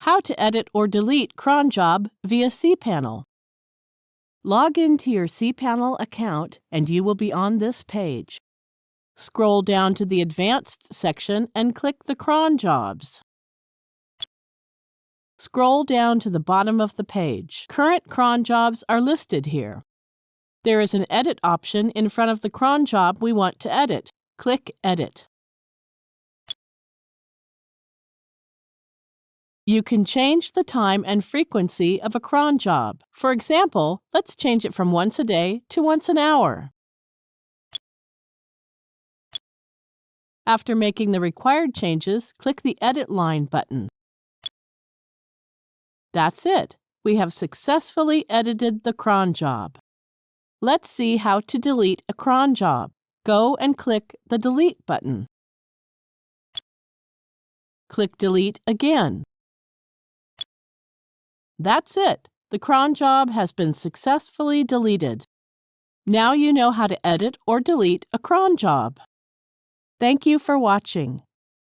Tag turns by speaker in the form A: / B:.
A: How to edit or delete Cronjob via cPanel. Log into your cPanel account and you will be on this page. Scroll down to the Advanced section and click the cron jobs. Scroll down to the bottom of the page. Current cron jobs are listed here. There is an Edit option in front of the cron job we want to edit. Click Edit. You can change the time and frequency of a cron job. For example, let's change it from once a day to once an hour. After making the required changes, click the Edit Line button. That's it. We have successfully edited the cron job. Let's see how to delete a cron job. Go and click the Delete button. Click Delete again. That's it. The cron job has been successfully deleted. Now you know how to edit or delete a cron job. Thank you for watching.